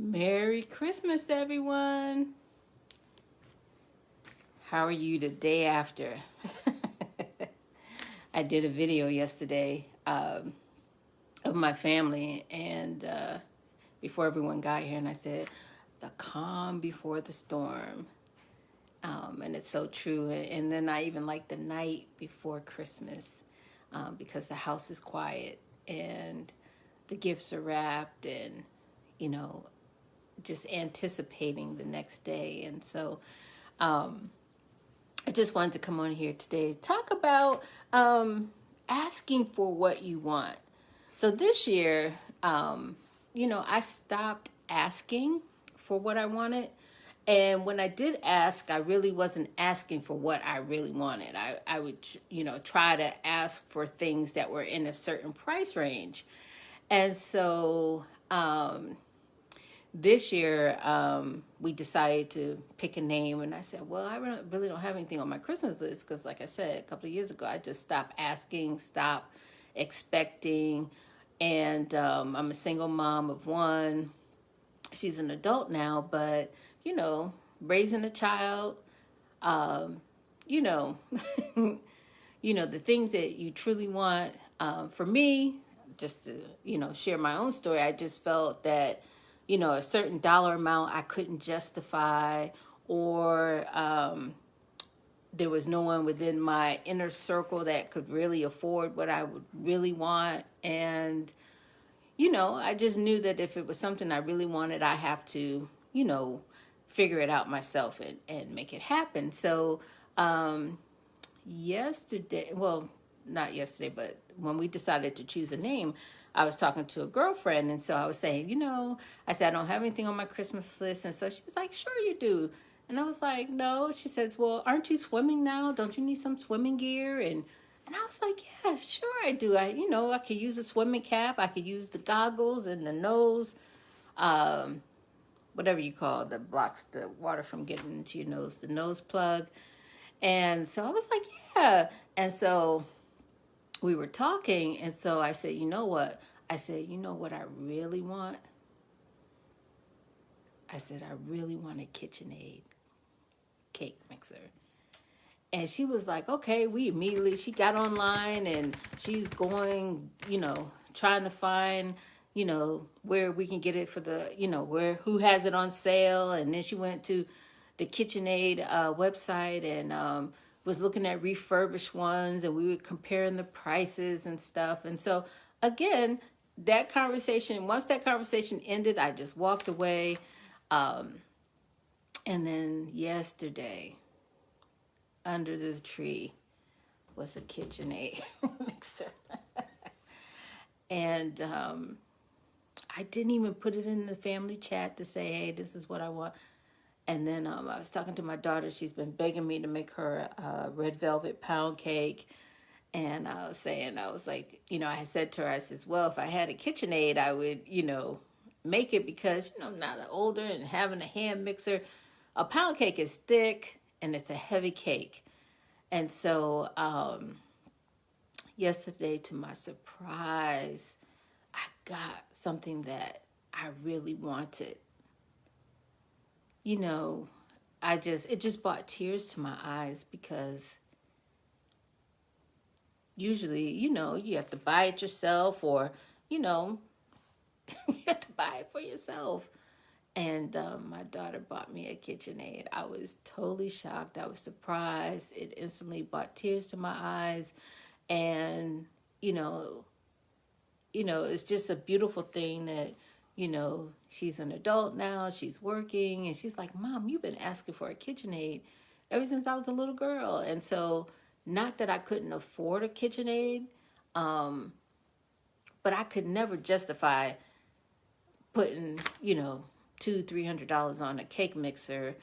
Merry Christmas, everyone. How are you the day after? I did a video yesterday of my family, and before everyone got here, and I said, the calm before the storm. And it's so true. And then I even like the night before Christmas because the house is quiet and the gifts are wrapped and, you know, just anticipating the next day. And so I just wanted to come on here today to talk about asking for what you want. So this year, I stopped asking for what I wanted. And when I did ask, I really wasn't asking for what I really wanted. I would, try to ask for things that were in a certain price range. And so this year, we decided to pick a name, and I said, well, I really don't have anything on my Christmas list because, like I said, a couple of years ago, I just stopped asking, stopped expecting, and I'm a single mom of one. She's an adult now, but, raising a child, the things that you truly want. For me, just to, share my own story, I just felt that, a certain dollar amount I couldn't justify, or there was no one within my inner circle that could really afford what I would really want. And, I just knew that if it was something I really wanted, I have to, figure it out myself and make it happen. So yesterday, well, not yesterday, but when we decided to choose a name, I was talking to a girlfriend, and so I was saying, I said, I don't have anything on my Christmas list. And so she's like, sure you do. And I was like, no. She says, well, aren't you swimming now? Don't you need some swimming gear? And I was like, yeah, sure I do. I could use a swimming cap. I could use the goggles and the nose, whatever you call it, that blocks the water from getting into your nose, the nose plug. And so I was like, yeah. And so we were talking, and so I said, you know what? I said, you know what I really want? I said, I really want a KitchenAid cake mixer. And she was like, okay, she got online and she's going, trying to find, where we can get it for the, who has it on sale. And then she went to the KitchenAid website and was looking at refurbished ones, and we were comparing the prices and stuff. And so again, once that conversation ended, I just walked away. And then yesterday, under the tree was a KitchenAid mixer. And I didn't even put it in the family chat to say, hey, this is what I want. And then I was talking to my daughter. She's been begging me to make her a red velvet pound cake. And I was like, I had said to her, I says, well, if I had a KitchenAid, I would, make it because, I'm not older and having a hand mixer. A pound cake is thick and it's a heavy cake. And so yesterday, to my surprise, I got something that I really wanted. It just brought tears to my eyes because usually, you have to buy it yourself, or, you have to buy it for yourself. And my daughter bought me a KitchenAid. I was totally shocked. I was surprised. It instantly brought tears to my eyes. And, it's just a beautiful thing that, she's an adult now. She's working. And she's like, Mom, you've been asking for a KitchenAid ever since I was a little girl. And so, not that I couldn't afford a KitchenAid, but I could never justify putting, $200-$300 on a cake mixer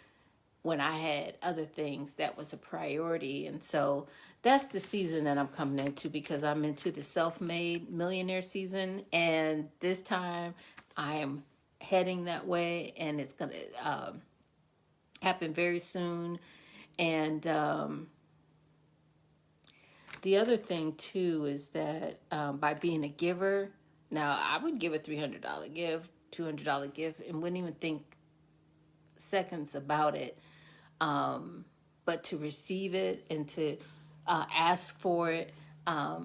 when I had other things that was a priority. And so that's the season that I'm coming into, because I'm into the self-made millionaire season. And this time I am heading that way, and it's going to happen very soon. And the other thing too is that by being a giver, now I would give a $300 gift, $200 gift and wouldn't even think seconds about it. But to receive it and to ask for it, I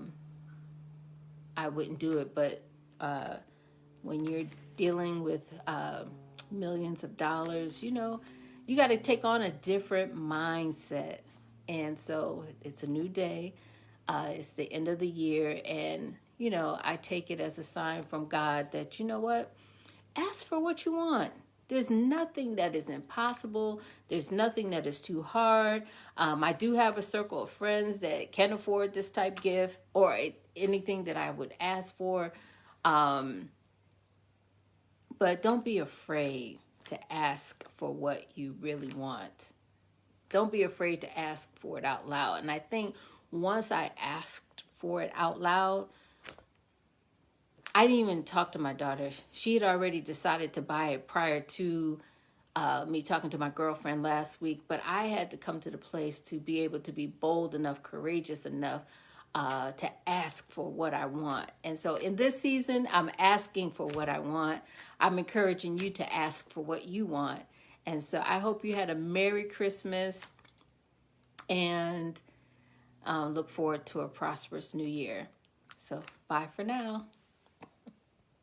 wouldn't do it. But when you're dealing with millions of dollars, you know, you got to take on a different mindset. And so it's a new day. It's the end of the year. And, you know, I take it as a sign from God that, you know what? Ask for what you want. There's nothing that is impossible. There's nothing that is too hard. I do have a circle of friends that can afford this type gift or anything that I would ask for. But don't be afraid to ask for what you really want. Don't be afraid to ask for it out loud. And I think once I asked for it out loud, I didn't even talk to my daughter. She had already decided to buy it prior to me talking to my girlfriend last week. But I had to come to the place to be able to be bold enough, courageous enough to ask for what I want. And so in this season, I'm asking for what I want. I'm encouraging you to ask for what you want. And so I hope you had a Merry Christmas and look forward to a prosperous new year. So bye for now.